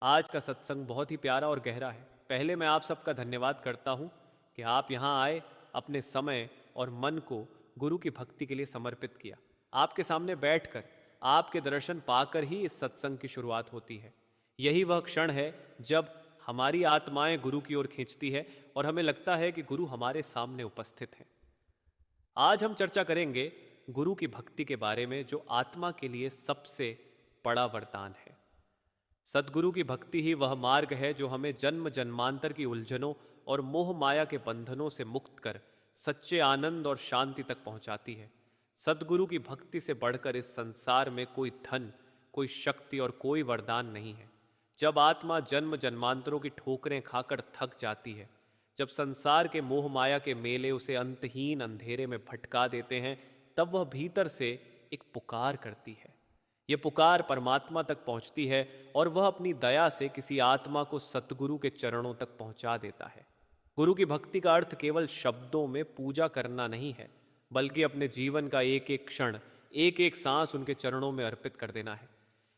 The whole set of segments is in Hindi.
आज का सत्संग बहुत ही प्यारा और गहरा है। पहले मैं आप सबका धन्यवाद करता हूँ कि आप यहाँ आए, अपने समय और मन को गुरु की भक्ति के लिए समर्पित किया। आपके सामने बैठकर, आपके दर्शन पाकर ही इस सत्संग की शुरुआत होती है। यही वह क्षण है जब हमारी आत्माएं गुरु की ओर खींचती है और हमें लगता है कि गुरु हमारे सामने उपस्थित हैं। आज हम चर्चा करेंगे गुरु की भक्ति के बारे में, जो आत्मा के लिए सबसे बड़ा वरदान है। सद्गुरु की भक्ति ही वह मार्ग है जो हमें जन्म जन्मांतर की उलझनों और मोह माया के बंधनों से मुक्त कर सच्चे आनंद और शांति तक पहुंचाती है। सद्गुरु की भक्ति से बढ़कर इस संसार में कोई धन, कोई शक्ति और कोई वरदान नहीं है। जब आत्मा जन्म जन्मांतरों की ठोकरें खाकर थक जाती है, जब संसार के मोह माया के मेले उसे अंतहीन अंधेरे में भटका देते हैं, तब वह भीतर से एक पुकार करती है। ये पुकार परमात्मा तक पहुंचती है और वह अपनी दया से किसी आत्मा को सतगुरु के चरणों तक पहुंचा देता है। गुरु की भक्ति का अर्थ केवल शब्दों में पूजा करना नहीं है, बल्कि अपने जीवन का एक एक क्षण, एक एक सांस उनके चरणों में अर्पित कर देना है।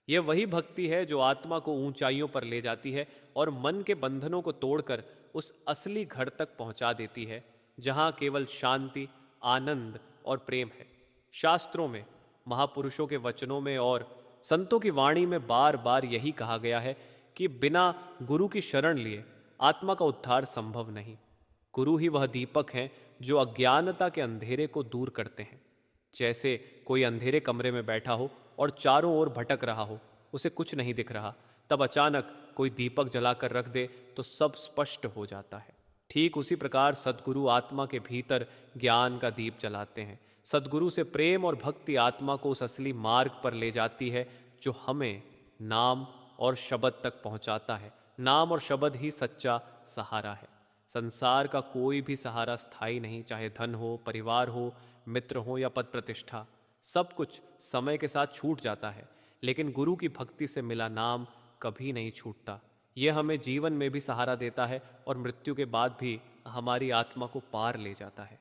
यह वही भक्ति है जो आत्मा को ऊंचाइयों पर ले जाती है और मन के बंधनों को तोड़कर उस असली घर तक पहुंचा देती है, जहां केवल शांति, आनंद और प्रेम है। शास्त्रों में, महापुरुषों के वचनों में और संतों की वाणी में बार बार यही कहा गया है कि बिना गुरु की शरण लिए आत्मा का उद्धार संभव नहीं। गुरु ही वह दीपक हैं जो अज्ञानता के अंधेरे को दूर करते हैं। जैसे कोई अंधेरे कमरे में बैठा हो और चारों ओर भटक रहा हो, उसे कुछ नहीं दिख रहा, तब अचानक कोई दीपक जलाकर रख दे तो सब स्पष्ट हो जाता है। ठीक उसी प्रकार सद्गुरु आत्मा के भीतर ज्ञान का दीप जलाते हैं। सद्गुरु से प्रेम और भक्ति आत्मा को उस असली मार्ग पर ले जाती है जो हमें नाम और शब्द तक पहुंचाता है। नाम और शब्द ही सच्चा सहारा है। संसार का कोई भी सहारा स्थायी नहीं, चाहे धन हो, परिवार हो, मित्र हो या पद प्रतिष्ठा। सब कुछ समय के साथ छूट जाता है, लेकिन गुरु की भक्ति से मिला नाम कभी नहीं छूटता। यह हमें जीवन में भी सहारा देता है और मृत्यु के बाद भी हमारी आत्मा को पार ले जाता है।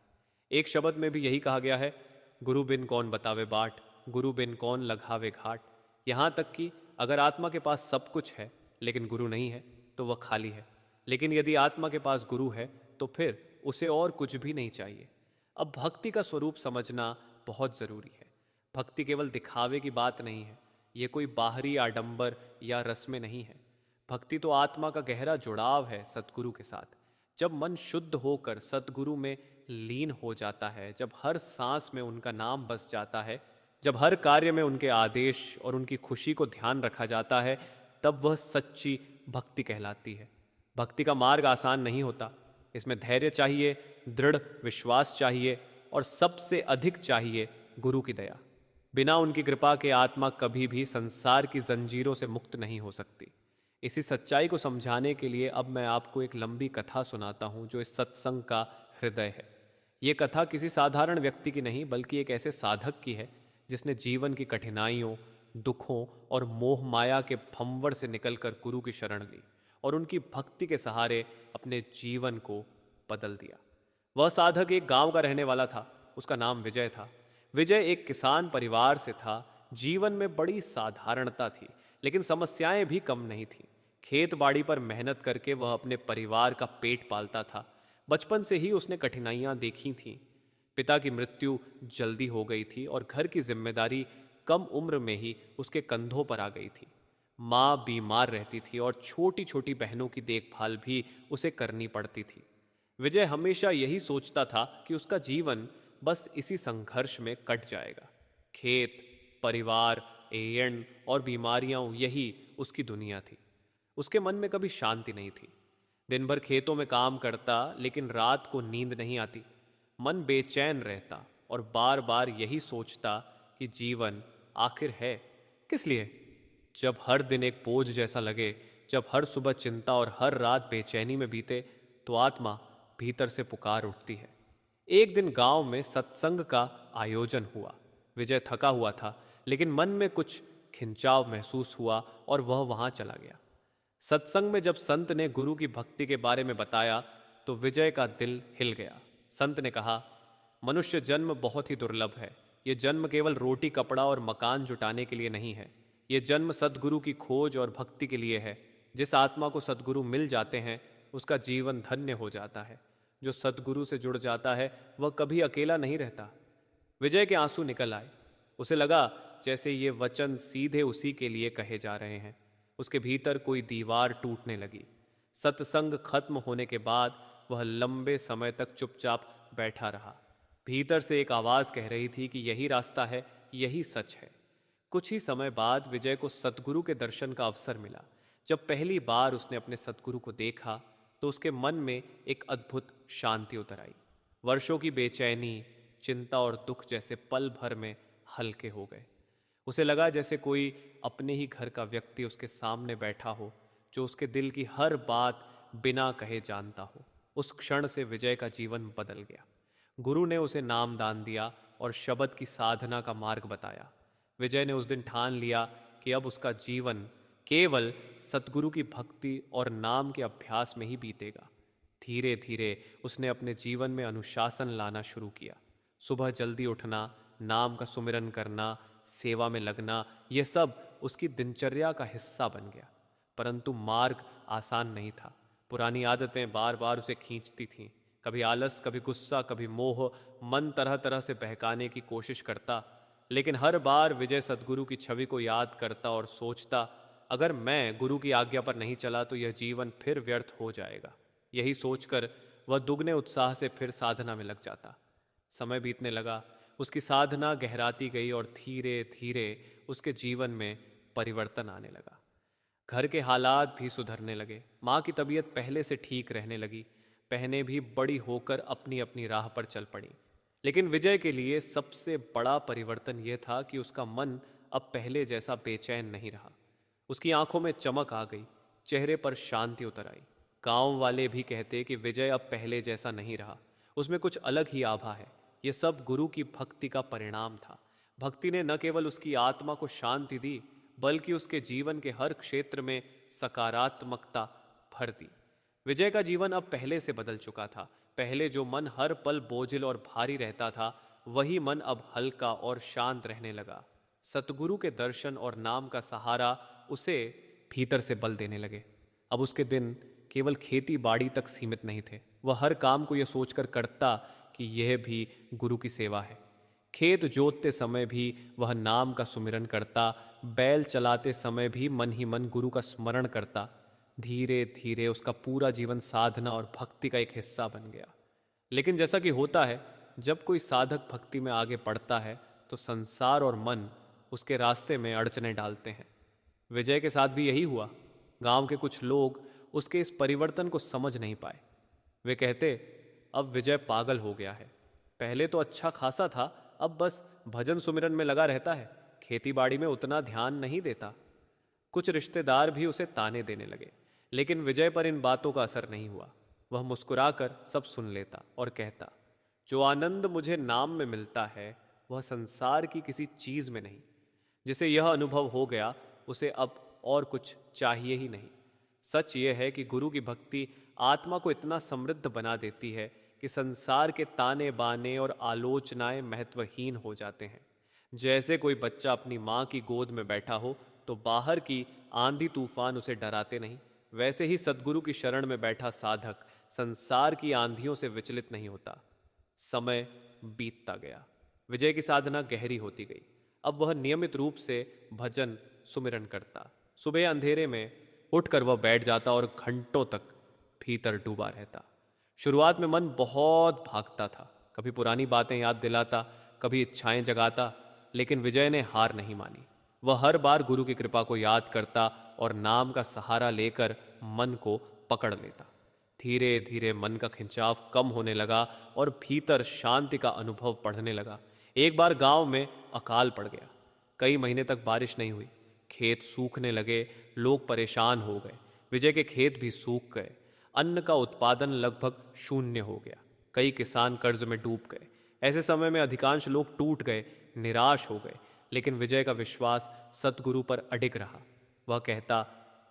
एक शब्द में भी यही कहा गया है, गुरु बिन कौन बतावे बाट, गुरु बिन कौन लगावे घाट। यहाँ तक कि अगर आत्मा के पास सब कुछ है लेकिन गुरु नहीं है तो वह खाली है। लेकिन यदि आत्मा के पास गुरु है तो फिर उसे और कुछ भी नहीं चाहिए। अब भक्ति का स्वरूप समझना बहुत ज़रूरी है। भक्ति केवल दिखावे की बात नहीं है, ये कोई बाहरी आडंबर या रस्में नहीं है। भक्ति तो आत्मा का गहरा जुड़ाव है सतगुरु के साथ। जब मन शुद्ध होकर सतगुरु में लीन हो जाता है, जब हर सांस में उनका नाम बस जाता है, जब हर कार्य में उनके आदेश और उनकी खुशी को ध्यान रखा जाता है, तब वह सच्ची भक्ति कहलाती है। भक्ति का मार्ग आसान नहीं होता। इसमें धैर्य चाहिए, दृढ़ विश्वास चाहिए और सबसे अधिक चाहिए गुरु की दया। बिना उनकी कृपा के आत्मा कभी भी संसार की जंजीरों से मुक्त नहीं हो सकती। इसी सच्चाई को समझाने के लिए अब मैं आपको एक लंबी कथा सुनाता हूँ जो इस सत्संग का हृदय है। ये कथा किसी साधारण व्यक्ति की नहीं, बल्कि एक ऐसे साधक की है जिसने जीवन की कठिनाइयों, दुखों और मोह माया के भंवर से निकलकर गुरु की शरण ली और उनकी भक्ति के सहारे अपने जीवन को बदल दिया। वह साधक एक गांव का रहने वाला था। उसका नाम विजय था। विजय एक किसान परिवार से था। जीवन में बड़ी साधारणता थी, लेकिन समस्याएं भी कम नहीं थीं। खेत बाड़ी पर मेहनत करके वह अपने परिवार का पेट पालता था। बचपन से ही उसने कठिनाइयां देखी थीं। पिता की मृत्यु जल्दी हो गई थी और घर की जिम्मेदारी कम उम्र में ही उसके कंधों पर आ गई थी। माँ बीमार रहती थी और छोटी छोटी बहनों की देखभाल भी उसे करनी पड़ती थी। विजय हमेशा यही सोचता था कि उसका जीवन बस इसी संघर्ष में कट जाएगा। खेत, परिवार, एयन और बीमारियां, यही उसकी दुनिया थी। उसके मन में कभी शांति नहीं थी। दिन भर खेतों में काम करता, लेकिन रात को नींद नहीं आती। मन बेचैन रहता और बार बार यही सोचता कि जीवन आखिर है किस लिए। जब हर दिन एक बोझ जैसा लगे, जब हर सुबह चिंता और हर रात बेचैनी में बीते, तो आत्मा भीतर से पुकार उठती है। एक दिन गांव में सत्संग का आयोजन हुआ। विजय थका हुआ था, लेकिन मन में कुछ खिंचाव महसूस हुआ और वह वहां चला गया। सत्संग में जब संत ने गुरु की भक्ति के बारे में बताया तो विजय का दिल हिल गया। संत ने कहा, मनुष्य जन्म बहुत ही दुर्लभ है। ये जन्म केवल रोटी, कपड़ा और मकान जुटाने के लिए नहीं है। ये जन्म सद्गुरु की खोज और भक्ति के लिए है। जिस आत्मा को सद्गुरु मिल जाते हैं उसका जीवन धन्य हो जाता है। जो सद्गुरु से जुड़ जाता है वह कभी अकेला नहीं रहता। विजय के आंसू निकल आए। उसे लगा जैसे ये वचन सीधे उसी के लिए कहे जा रहे हैं। उसके भीतर कोई दीवार टूटने लगी। सत्संग खत्म होने के बाद वह लंबे समय तक चुपचाप बैठा रहा। भीतर से एक आवाज कह रही थी कि यही रास्ता है, यही सच है। कुछ ही समय बाद विजय को सतगुरु के दर्शन का अवसर मिला। जब पहली बार उसने अपने सतगुरु को देखा तो उसके मन में एक अद्भुत शांति उतर आई। वर्षों की बेचैनी, चिंता और दुख जैसे पल भर में हल्के हो गए। उसे लगा जैसे कोई अपने ही घर का व्यक्ति उसके सामने बैठा हो, जो उसके दिल की हर बात बिना कहे जानता हो। उस क्षण से विजय का जीवन बदल गया। गुरु ने उसे नाम दान दिया और शब्द की साधना का मार्ग बताया। विजय ने उस दिन ठान लिया कि अब उसका जीवन केवल सतगुरु की भक्ति और नाम के अभ्यास में ही बीतेगा। धीरे धीरे उसने अपने जीवन में अनुशासन लाना शुरू किया। सुबह जल्दी उठना, नाम का सुमिरन करना, सेवा में लगना, यह सब उसकी दिनचर्या का हिस्सा बन गया। परंतु मार्ग आसान नहीं था। पुरानी आदतें बार बार उसे खींचती थीं। कभी आलस, कभी गुस्सा, कभी मोह। मन तरह तरह से बहकाने की कोशिश करता, लेकिन हर बार विजय सद्गुरु की छवि को याद करता और सोचता, अगर मैं गुरु की आज्ञा पर नहीं चला तो यह जीवन फिर व्यर्थ हो जाएगा। यही सोचकर वह दुगने उत्साह से फिर साधना में लग जाता। समय बीतने लगा। उसकी साधना गहराती गई और धीरे धीरे उसके जीवन में परिवर्तन आने लगा। घर के हालात भी सुधरने लगे। माँ की तबीयत पहले से ठीक रहने लगी। बहनें भी बड़ी होकर अपनी अपनी राह पर चल पड़ी। लेकिन विजय के लिए सबसे बड़ा परिवर्तन यह था कि उसका मन अब पहले जैसा बेचैन नहीं रहा। उसकी आंखों में चमक आ गई, चेहरे पर शांति उतर आई। गांव वाले भी कहते कि विजय अब पहले जैसा नहीं रहा, उसमें कुछ अलग ही आभा है। यह सब गुरु की भक्ति का परिणाम था। भक्ति ने न केवल उसकी आत्मा को शांति दी, बल्कि उसके जीवन के हर क्षेत्र में सकारात्मकता भर दी। विजय का जीवन अब पहले से बदल चुका था। पहले जो मन हर पल बोझिल और भारी रहता था, वही मन अब हल्का और शांत रहने लगा। सतगुरु के दर्शन और नाम का सहारा उसे भीतर से बल देने लगे। अब उसके दिन केवल खेती बाड़ी तक सीमित नहीं थे। वह हर काम को यह सोचकर करता कि यह भी गुरु की सेवा है। खेत जोतते समय भी वह नाम का सुमिरन करता, बैल चलाते समय भी मन ही मन गुरु का स्मरण करता। धीरे धीरे उसका पूरा जीवन साधना और भक्ति का एक हिस्सा बन गया। लेकिन जैसा कि होता है, जब कोई साधक भक्ति में आगे बढ़ता है तो संसार और मन उसके रास्ते में अड़चने डालते हैं। विजय के साथ भी यही हुआ। गांव के कुछ लोग उसके इस परिवर्तन को समझ नहीं पाए। वे कहते, अब विजय पागल हो गया है। पहले तो अच्छा खासा था, अब बस भजन सुमिरन में लगा रहता है, खेती बाड़ी में उतना ध्यान नहीं देता। कुछ रिश्तेदार भी उसे ताने देने लगे, लेकिन विजय पर इन बातों का असर नहीं हुआ। वह मुस्कुराकर सब सुन लेता और कहता, जो आनंद मुझे नाम में मिलता है वह संसार की किसी चीज में नहीं। जिसे यह अनुभव हो गया उसे अब और कुछ चाहिए ही नहीं। सच यह है कि गुरु की भक्ति आत्मा को इतना समृद्ध बना देती है कि संसार के ताने बाने और आलोचनाएं महत्वहीन हो जाते हैं। जैसे कोई बच्चा अपनी माँ की गोद में बैठा हो तो बाहर की आंधी तूफान उसे डराते नहीं, वैसे ही सद्गुरु की शरण में बैठा साधक संसार की आंधियों से विचलित नहीं होता। समय बीतता गया। विजय की साधना गहरी होती गई। अब वह नियमित रूप से भजन सुमिरन करता। सुबह अंधेरे में उठकर वह बैठ जाता और घंटों तक भीतर डूबा रहता। शुरुआत में मन बहुत भागता था, कभी पुरानी बातें याद दिलाता, कभी इच्छाएं जगाता, लेकिन विजय ने हार नहीं मानी। वह हर बार गुरु की कृपा को याद करता और नाम का सहारा लेकर मन को पकड़ लेता। धीरे धीरे मन का खिंचाव कम होने लगा और भीतर शांति का अनुभव बढ़ने लगा। एक बार गांव में अकाल पड़ गया। कई महीने तक बारिश नहीं हुई। खेत सूखने लगे, लोग परेशान हो गए। विजय के खेत भी सूख गए। अन्न का उत्पादन लगभग शून्य हो गया। कई किसान कर्ज में डूब गए। ऐसे समय में अधिकांश लोग टूट गए, निराश हो गए, लेकिन विजय का विश्वास सतगुरु पर अडिग रहा। वह कहता,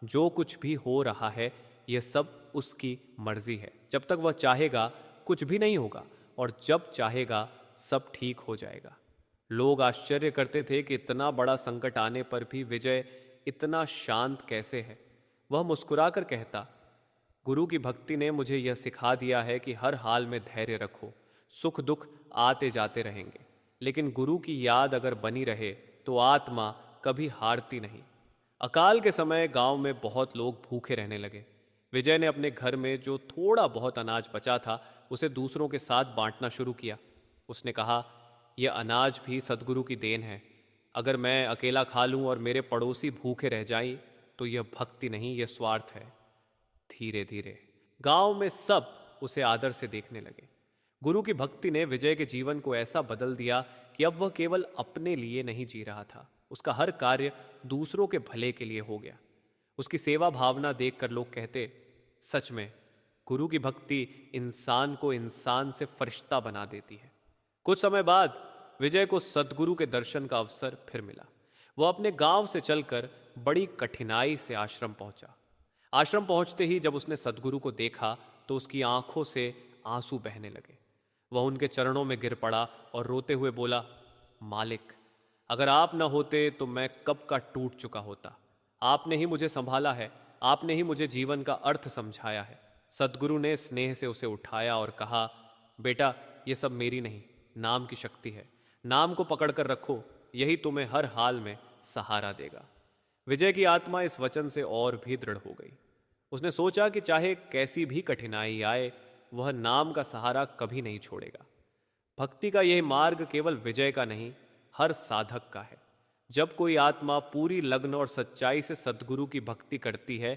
जो कुछ भी हो रहा है यह सब उसकी मर्जी है। जब तक वह चाहेगा कुछ भी नहीं होगा, और जब चाहेगा सब ठीक हो जाएगा। लोग आश्चर्य करते थे कि इतना बड़ा संकट आने पर भी विजय इतना शांत कैसे है। वह मुस्कुराकर कहता, गुरु की भक्ति ने मुझे यह सिखा दिया है कि हर हाल में धैर्य रखो, सुख दुख आते जाते रहेंगे, लेकिन गुरु की याद अगर बनी रहे तो आत्मा कभी हारती नहीं। अकाल के समय गांव में बहुत लोग भूखे रहने लगे। विजय ने अपने घर में जो थोड़ा बहुत अनाज बचा था उसे दूसरों के साथ बांटना शुरू किया। उसने कहा, यह अनाज भी सदगुरु की देन है। अगर मैं अकेला खा लूं और मेरे पड़ोसी भूखे रह जाएं तो यह भक्ति नहीं, यह स्वार्थ है। धीरे धीरे गांव में सब उसे आदर से देखने लगे। गुरु की भक्ति ने विजय के जीवन को ऐसा बदल दिया कि अब वह केवल अपने लिए नहीं जी रहा था, उसका हर कार्य दूसरों के भले के लिए हो गया। उसकी सेवा भावना देखकर लोग कहते, सच में गुरु की भक्ति इंसान को इंसान से फरिश्ता बना देती है। कुछ समय बाद विजय को सद्गुरु के दर्शन का अवसर फिर मिला। वह अपने गांव से चलकर बड़ी कठिनाई से आश्रम पहुंचा। आश्रम पहुंचते ही जब उसने सद्गुरु को देखा तो उसकी आंखों से आंसू बहने लगे। वह उनके चरणों में गिर पड़ा और रोते हुए बोला, मालिक, अगर आप न होते तो मैं कब का टूट चुका होता। आपने ही मुझे संभाला है, आपने ही मुझे जीवन का अर्थ समझाया है। सद्गुरु ने स्नेह से उसे उठाया और कहा, बेटा, ये सब मेरी नहीं, नाम की शक्ति है। नाम को पकड़कर रखो, यही तुम्हें हर हाल में सहारा देगा। विजय की आत्मा इस वचन से और भी दृढ़ हो गई। उसने सोचा कि चाहे कैसी भी कठिनाई आए, वह नाम का सहारा कभी नहीं छोड़ेगा। भक्ति का यह मार्ग केवल विजय का नहीं, हर साधक का है। जब कोई आत्मा पूरी लगन और सच्चाई से सद्गुरु की भक्ति करती है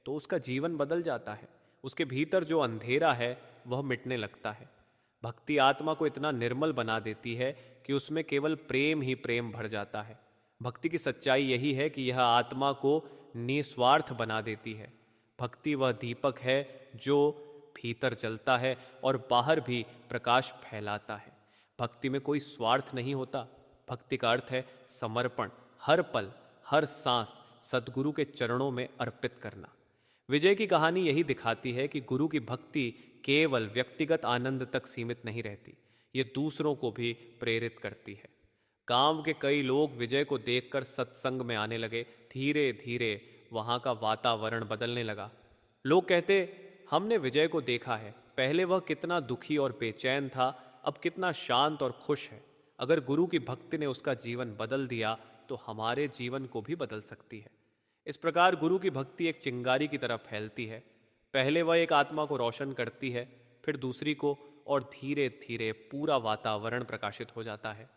तो उसका जीवन बदल जाता है। उसके भीतर जो अंधेरा है वह मिटने लगता है। भक्ति आत्मा को इतना निर्मल बना देती है कि उसमें केवल प्रेम ही प्रेम भर जाता है। भक्ति की सच्चाई यही है कि यह आत्मा को निस्वार्थ बना देती है। भक्ति वह दीपक है जो भीतर जलता है और बाहर भी प्रकाश फैलाता है। भक्ति में कोई स्वार्थ नहीं होता। भक्ति का अर्थ है समर्पण, हर पल हर सांस सद्गुरु के चरणों में अर्पित करना। विजय की कहानी यही दिखाती है कि गुरु की भक्ति केवल व्यक्तिगत आनंद तक सीमित नहीं रहती, ये दूसरों को भी प्रेरित करती है। गांव के कई लोग विजय को देखकर सत्संग में आने लगे। धीरे धीरे वहां का वातावरण बदलने लगा। लोग कहते, हमने विजय को देखा है, पहले वह कितना दुखी और बेचैन था, अब कितना शांत और खुश है। अगर गुरु की भक्ति ने उसका जीवन बदल दिया तो हमारे जीवन को भी बदल सकती है। इस प्रकार गुरु की भक्ति एक चिंगारी की तरह फैलती है। पहले वह एक आत्मा को रोशन करती है, फिर दूसरी को, और धीरे धीरे पूरा वातावरण प्रकाशित हो जाता है।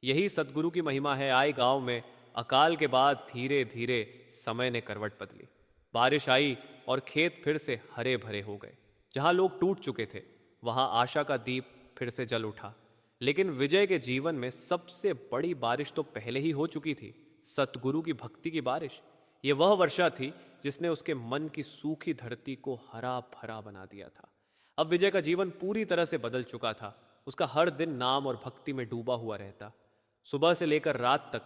यही सद्गुरु की महिमा है। आए गांव में अकाल के बाद धीरे धीरे समय ने करवट बदली। बारिश आई और खेत फिर से हरे भरे हो गए। जहां लोग टूट चुके थे वहां आशा का दीप फिर से जल उठा। लेकिन विजय के जीवन में सबसे बड़ी बारिश तो पहले ही हो चुकी थी, सतगुरु की भक्ति की बारिश। ये वह वर्षा थी जिसने उसके मन की सूखी धरती को हरा भरा बना दिया था। अब विजय का जीवन पूरी तरह से बदल चुका था। उसका हर दिन नाम और भक्ति में डूबा हुआ रहता। सुबह से लेकर रात तक,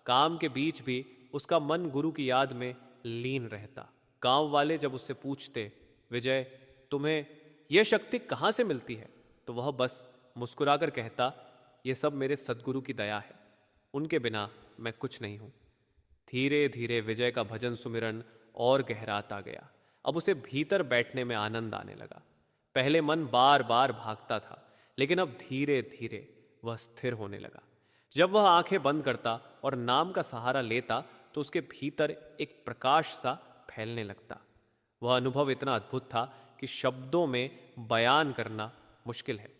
काम के बीच भी उसका मन गुरु की याद में लीन रहता। गांव वाले जब उससे पूछते, विजय, तुम्हें यह शक्ति कहाँ से मिलती है, तो वह बस मुस्कुराकर कहता, यह सब मेरे सद्गुरु की दया है, उनके बिना मैं कुछ नहीं हूं। धीरे धीरे विजय का भजन सुमिरन और गहराता गया। अब उसे भीतर बैठने में आनंद आने लगा। पहले मन बार बार भागता था, लेकिन अब धीरे धीरे वह स्थिर होने लगा। जब वह आंखें बंद करता और नाम का सहारा लेता तो उसके भीतर एक प्रकाश सा फैलने लगता। वह अनुभव इतना अद्भुत था कि शब्दों में बयान करना मुश्किल है।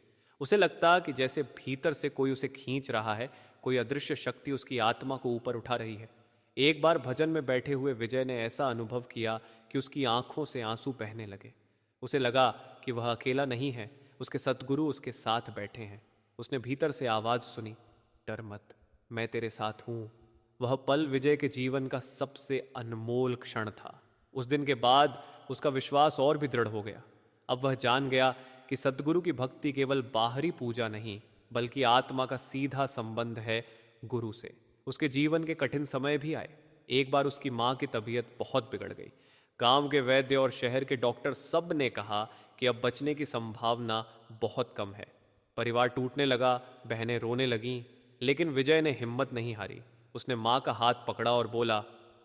उसे लगता कि जैसे भीतर से कोई उसे खींच रहा है, कोई अदृश्य शक्ति उसकी आत्मा को ऊपर उठा रही है। एक बार भजन में बैठे हुए विजय ने ऐसा अनुभव किया कि उसकी आंखों से आंसू बहने लगे। उसे लगा कि वह अकेला नहीं है, उसके सतगुरु उसके साथ बैठे हैं। उसने भीतर से आवाज सुनी, डर मत, मैं तेरे साथ हूं। वह पल विजय के जीवन का सबसे अनमोल क्षण था। उस दिन के बाद उसका विश्वास और भी दृढ़ हो गया। अब वह जान गया कि सद्गुरु की भक्ति केवल बाहरी पूजा नहीं, बल्कि आत्मा का सीधा संबंध है गुरु से। उसके जीवन के कठिन समय भी आए। एक बार उसकी माँ की तबीयत बहुत बिगड़ गई। गांव के वैद्य और शहर के डॉक्टर सब ने कहा कि अब बचने की संभावना बहुत कम है। परिवार टूटने लगा, बहनें रोने लगीं, लेकिन विजय ने हिम्मत नहीं हारी। उसने माँ का हाथ पकड़ा और बोला,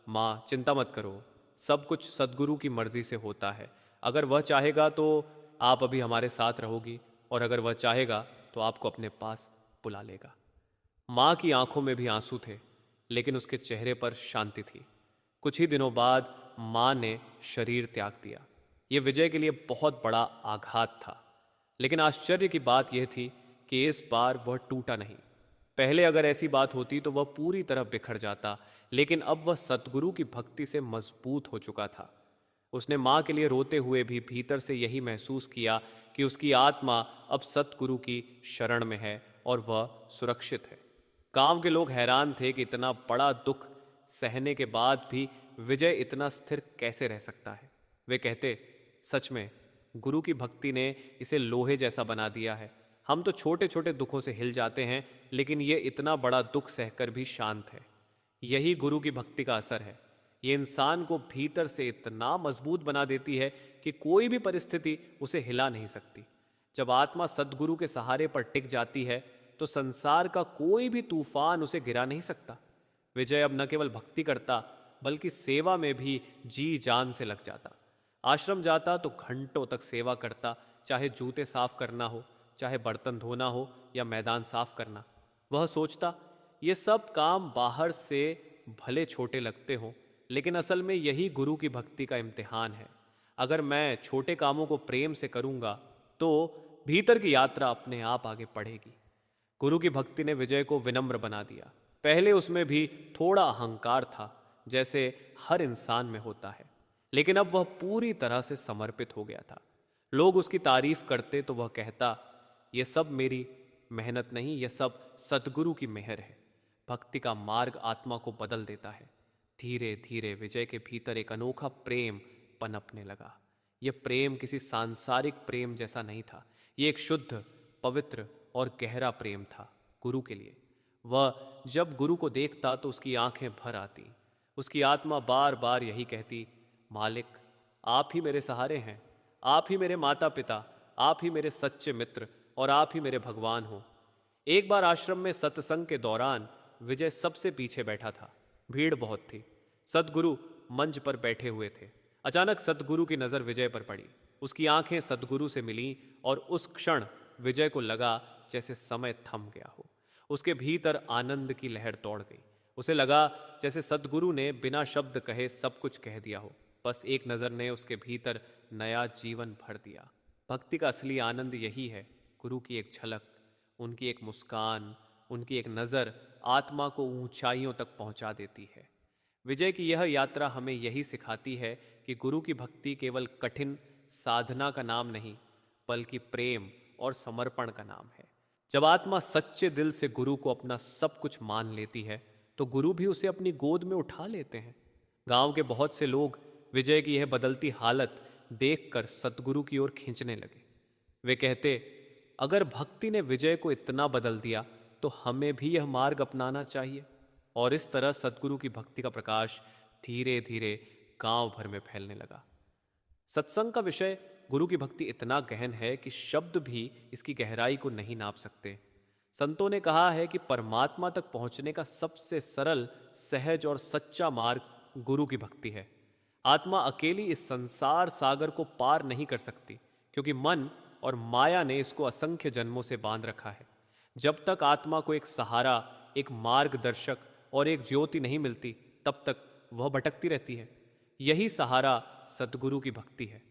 माँ, चिंता मत करो, सब कुछ सद्गुरु की मर्जी से होता है। अगर वह चाहेगा तो आप अभी हमारे साथ रहोगी, और अगर वह चाहेगा तो आपको अपने पास बुला लेगा। माँ की आंखों में भी आंसू थे, लेकिन उसके चेहरे पर शांति थी। कुछ ही दिनों बाद माँ ने शरीर त्याग दिया। यह विजय के लिए बहुत बड़ा आघात था, लेकिन आश्चर्य की बात यह थी कि इस बार वह टूटा नहीं। पहले अगर ऐसी बात होती तो वह पूरी तरह बिखर जाता, लेकिन अब वह सतगुरु की भक्ति से मजबूत हो चुका था। उसने माँ के लिए रोते हुए भी भीतर से यही महसूस किया कि उसकी आत्मा अब सतगुरु की शरण में है और वह सुरक्षित है। गांव के लोग हैरान थे कि इतना बड़ा दुख सहने के बाद भी विजय इतना स्थिर कैसे रह सकता है। वे कहते, सच में गुरु की भक्ति ने इसे लोहे जैसा बना दिया है। हम तो छोटे छोटे दुखों से हिल जाते हैं, लेकिन ये इतना बड़ा दुख सहकर भी शांत है। यही गुरु की भक्ति का असर है। ये इंसान को भीतर से इतना मजबूत बना देती है कि कोई भी परिस्थिति उसे हिला नहीं सकती। जब आत्मा सद्गुरु के सहारे पर टिक जाती है तो संसार का कोई भी तूफान उसे गिरा नहीं सकता। विजय अब न केवल भक्ति करता, बल्कि सेवा में भी जी जान से लग जाता। आश्रम जाता तो घंटों तक सेवा करता, चाहे जूते साफ करना हो, चाहे बर्तन धोना हो या मैदान साफ करना। वह सोचता, ये सब काम बाहर से भले छोटे लगते हों, लेकिन असल में यही गुरु की भक्ति का इम्तिहान है। अगर मैं छोटे कामों को प्रेम से करूंगा तो भीतर की यात्रा अपने आप आगे बढ़ेगी। गुरु की भक्ति ने विजय को विनम्र बना दिया। पहले उसमें भी थोड़ा अहंकार था, जैसे हर इंसान में होता है, लेकिन अब वह पूरी तरह से समर्पित हो गया था। लोग उसकी तारीफ करते तो वह कहता, यह सब मेरी मेहनत नहीं, यह सब सतगुरु की मेहर है। भक्ति का मार्ग आत्मा को बदल देता है। धीरे धीरे विजय के भीतर एक अनोखा प्रेम पनपने लगा। यह प्रेम किसी सांसारिक प्रेम जैसा नहीं था। यह एक शुद्ध, पवित्र और गहरा प्रेम था गुरु के लिए। वह जब गुरु को देखता तो उसकी आंखें भर आती। उसकी आत्मा बार बार यही कहती, मालिक, आप ही मेरे सहारे हैं, आप ही मेरे माता पिता, आप ही मेरे सच्चे मित्र और आप ही मेरे भगवान हो। एक बार आश्रम में सत्संग के दौरान विजय सबसे पीछे बैठा था। भीड़ बहुत थी। सद्गुरु मंच पर बैठे हुए थे। अचानक सद्गुरु की नज़र विजय पर पड़ी। उसकी आंखें सद्गुरु से मिलीं और उस क्षण विजय को लगा जैसे समय थम गया हो। उसके भीतर आनंद की लहर दौड़ गई। उसे लगा जैसे सद्गुरु ने बिना शब्द कहे सब कुछ कह दिया हो। बस एक नज़र ने उसके भीतर नया जीवन भर दिया। भक्ति का असली आनंद यही है। गुरु की एक झलक, उनकी एक मुस्कान, उनकी एक नज़र आत्मा को ऊंचाइयों तक पहुंचा देती है। विजय की यह यात्रा हमें यही सिखाती है कि गुरु की भक्ति केवल कठिन साधना का नाम नहीं, बल्कि प्रेम और समर्पण का नाम है। जब आत्मा सच्चे दिल से गुरु को अपना सब कुछ मान लेती है तो गुरु भी उसे अपनी गोद में उठा लेते हैं। गांव के बहुत से लोग विजय की यह बदलती हालत देखकर सतगुरु की ओर खींचने लगे। वे कहते, अगर भक्ति ने विजय को इतना बदल दिया तो हमें भी यह मार्ग अपनाना चाहिए। और इस तरह सतगुरु की भक्ति का प्रकाश धीरे धीरे गांव भर में फैलने लगा। सत्संग का विषय गुरु की भक्ति इतना गहन है कि शब्द भी इसकी गहराई को नहीं नाप सकते। संतों ने कहा है कि परमात्मा तक पहुंचने का सबसे सरल, सहज और सच्चा मार्ग गुरु की भक्ति है। आत्मा अकेली इस संसार सागर को पार नहीं कर सकती, क्योंकि मन और माया ने इसको असंख्य जन्मों से बांध रखा है। जब तक आत्मा को एक सहारा, एक मार्गदर्शक और एक ज्योति नहीं मिलती, तब तक वह भटकती रहती है। यही सहारा सद्गुरु की भक्ति है।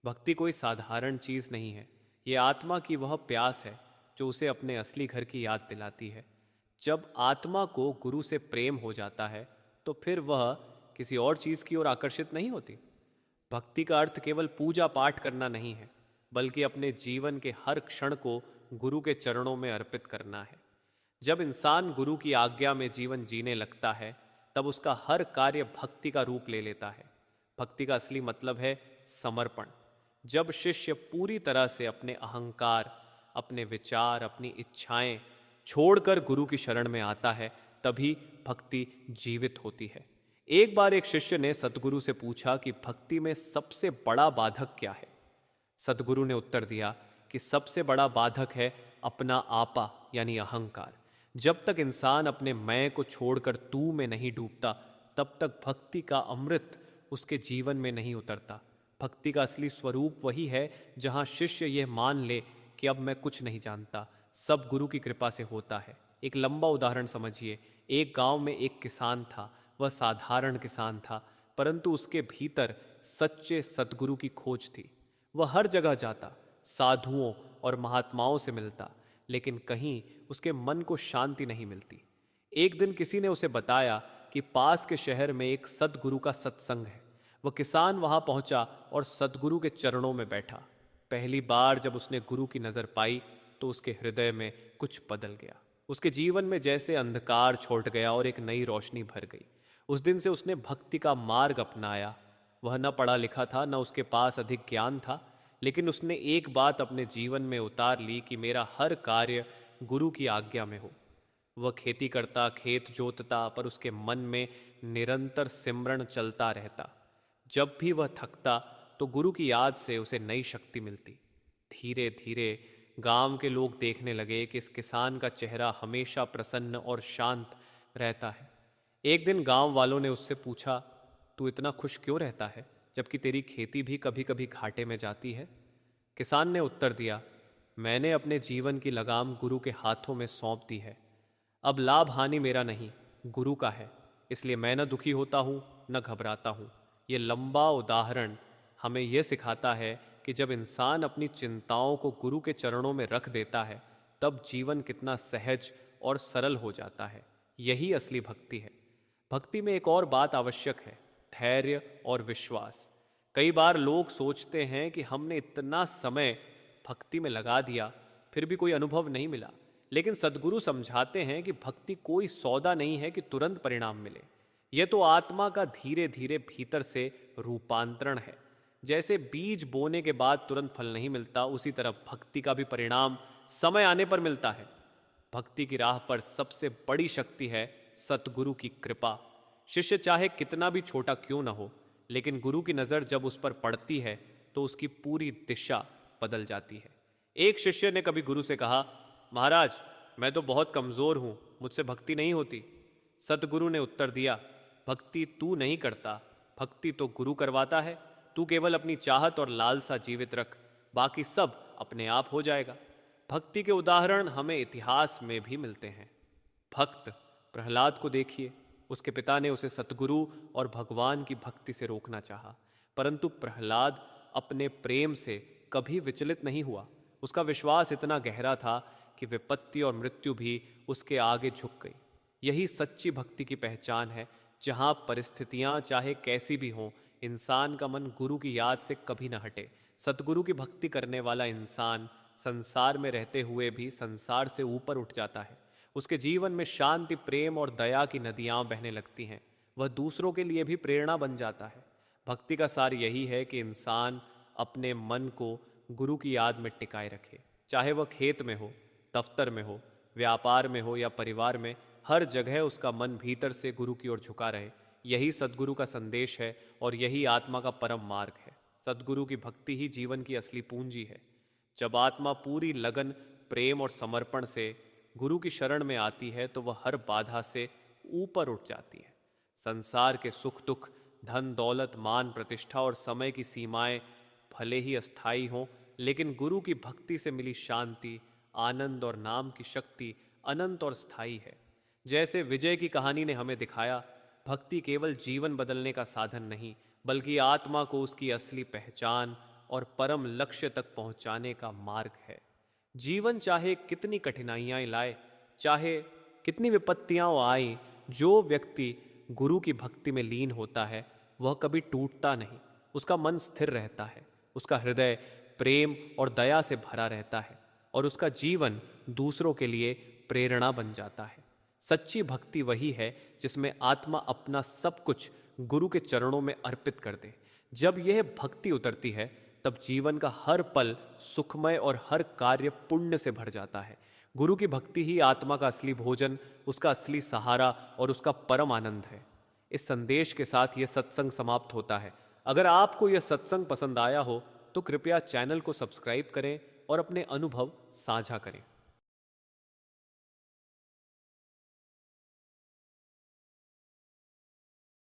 भक्ति कोई साधारण चीज़ नहीं है। ये आत्मा की वह प्यास है जो उसे अपने असली घर की याद दिलाती है। जब आत्मा को गुरु से प्रेम हो जाता है तो फिर वह किसी और चीज़ की ओर आकर्षित नहीं होती। भक्ति का अर्थ केवल पूजा पाठ करना नहीं है, बल्कि अपने जीवन के हर क्षण को गुरु के चरणों में अर्पित करना है। जब इंसान गुरु की आज्ञा में जीवन जीने लगता है, तब उसका हर कार्य भक्ति का रूप ले लेता है। भक्ति का असली मतलब है समर्पण। जब शिष्य पूरी तरह से अपने अहंकार, अपने विचार, अपनी इच्छाएं छोड़कर गुरु की शरण में आता है, तभी भक्ति जीवित होती है। एक बार एक शिष्य ने सतगुरु से पूछा कि भक्ति में सबसे बड़ा बाधक क्या है। सतगुरु ने उत्तर दिया कि सबसे बड़ा बाधक है अपना आपा, यानी अहंकार। जब तक इंसान अपने मैं को छोड़कर तू में नहीं डूबता, तब तक भक्ति का अमृत उसके जीवन में नहीं उतरता। भक्ति का असली स्वरूप वही है जहाँ शिष्य यह मान ले कि अब मैं कुछ नहीं जानता, सब गुरु की कृपा से होता है। एक लंबा उदाहरण समझिए। एक गांव में एक किसान था। वह साधारण किसान था, परंतु उसके भीतर सच्चे सद्गुरु की खोज थी। वह हर जगह जाता, साधुओं और महात्माओं से मिलता, लेकिन कहीं उसके मन को शांति नहीं मिलती। एक दिन किसी ने उसे बताया कि पास के शहर में एक सद्गुरु का सत्संग है। वह किसान वहां पहुंचा और सद्गुरु के चरणों में बैठा। पहली बार जब उसने गुरु की नजर पाई तो उसके हृदय में कुछ बदल गया। उसके जीवन में जैसे अंधकार छूट गया और एक नई रोशनी भर गई। उस दिन से उसने भक्ति का मार्ग अपनाया। वह न पढ़ा लिखा था, न उसके पास अधिक ज्ञान था, लेकिन उसने एक बात अपने जीवन में उतार ली कि मेरा हर कार्य गुरु की आज्ञा में हो। वह खेती करता, खेत जोतता, पर उसके मन में निरंतर सिमरन चलता रहता। जब भी वह थकता तो गुरु की याद से उसे नई शक्ति मिलती। धीरे धीरे गांव के लोग देखने लगे कि इस किसान का चेहरा हमेशा प्रसन्न और शांत रहता है। एक दिन गांव वालों ने उससे पूछा, तू इतना खुश क्यों रहता है, जबकि तेरी खेती भी कभी कभी घाटे में जाती है? किसान ने उत्तर दिया, मैंने अपने जीवन की लगाम गुरु के हाथों में सौंप दी है। अब लाभ हानि मेरा नहीं, गुरु का है, इसलिए मैं न दुखी होता हूँ न घबराता हूँ। ये लंबा उदाहरण हमें यह सिखाता है कि जब इंसान अपनी चिंताओं को गुरु के चरणों में रख देता है, तब जीवन कितना सहज और सरल हो जाता है। यही असली भक्ति है। भक्ति में एक और बात आवश्यक है, धैर्य और विश्वास। कई बार लोग सोचते हैं कि हमने इतना समय भक्ति में लगा दिया, फिर भी कोई अनुभव नहीं मिला। लेकिन सद्गुरु समझाते हैं कि भक्ति कोई सौदा नहीं है कि तुरंत परिणाम मिले। यह तो आत्मा का धीरे धीरे भीतर से रूपांतरण है। जैसे बीज बोने के बाद तुरंत फल नहीं मिलता, उसी तरह भक्ति का भी परिणाम समय आने पर मिलता है। भक्ति की राह पर सबसे बड़ी शक्ति है सतगुरु की कृपा। शिष्य चाहे कितना भी छोटा क्यों न हो, लेकिन गुरु की नज़र जब उस पर पड़ती है तो उसकी पूरी दिशा बदल जाती है। एक शिष्य ने कभी गुरु से कहा, महाराज, मैं तो बहुत कमज़ोर हूँ, मुझसे भक्ति नहीं होती। सतगुरु ने उत्तर दिया, भक्ति तू नहीं करता, भक्ति तो गुरु करवाता है। तू केवल अपनी चाहत और लालसा जीवित रख, बाकी सब अपने आप हो जाएगा। भक्ति के उदाहरण हमें इतिहास में भी मिलते हैं। भक्त प्रहलाद को देखिए। उसके पिता ने उसे सतगुरु और भगवान की भक्ति से रोकना चाहा, परंतु प्रहलाद अपने प्रेम से कभी विचलित नहीं हुआ। उसका विश्वास इतना गहरा था कि विपत्ति और मृत्यु भी उसके आगे झुक गई। यही सच्ची भक्ति की पहचान है, जहाँ परिस्थितियाँ चाहे कैसी भी हों, इंसान का मन गुरु की याद से कभी न हटे। सतगुरु की भक्ति करने वाला इंसान संसार में रहते हुए भी संसार से ऊपर उठ जाता है। उसके जीवन में शांति, प्रेम और दया की नदियाँ बहने लगती हैं। वह दूसरों के लिए भी प्रेरणा बन जाता है। भक्ति का सार यही है कि इंसान अपने मन को गुरु की याद में टिकाए रखे। चाहे वह खेत में हो, दफ्तर में हो, व्यापार में हो या परिवार में, हर जगह उसका मन भीतर से गुरु की ओर झुका रहे। यही सद्गुरु का संदेश है और यही आत्मा का परम मार्ग है। सद्गुरु की भक्ति ही जीवन की असली पूंजी है। जब आत्मा पूरी लगन, प्रेम और समर्पण से गुरु की शरण में आती है तो वह हर बाधा से ऊपर उठ जाती है। संसार के सुख दुख, धन दौलत, मान प्रतिष्ठा और समय की सीमाएं भले ही अस्थायी हों, लेकिन गुरु की भक्ति से मिली शांति, आनंद और नाम की शक्ति अनंत और स्थायी है। जैसे विजय की कहानी ने हमें दिखाया, भक्ति केवल जीवन बदलने का साधन नहीं, बल्कि आत्मा को उसकी असली पहचान और परम लक्ष्य तक पहुंचाने का मार्ग है। जीवन चाहे कितनी कठिनाइयां लाए, चाहे कितनी विपत्तियां आए, जो व्यक्ति गुरु की भक्ति में लीन होता है वह कभी टूटता नहीं। उसका मन स्थिर रहता है, उसका हृदय प्रेम और दया से भरा रहता है और उसका जीवन दूसरों के लिए प्रेरणा बन जाता है। सच्ची भक्ति वही है जिसमें आत्मा अपना सब कुछ गुरु के चरणों में अर्पित कर दे। जब यह भक्ति उतरती है तब जीवन का हर पल सुखमय और हर कार्य पुण्य से भर जाता है। गुरु की भक्ति ही आत्मा का असली भोजन, उसका असली सहारा और उसका परम आनंद है। इस संदेश के साथ यह सत्संग समाप्त होता है। अगर आपको यह सत्संग पसंद आया हो तो कृपया चैनल को सब्सक्राइब करें और अपने अनुभव साझा करें।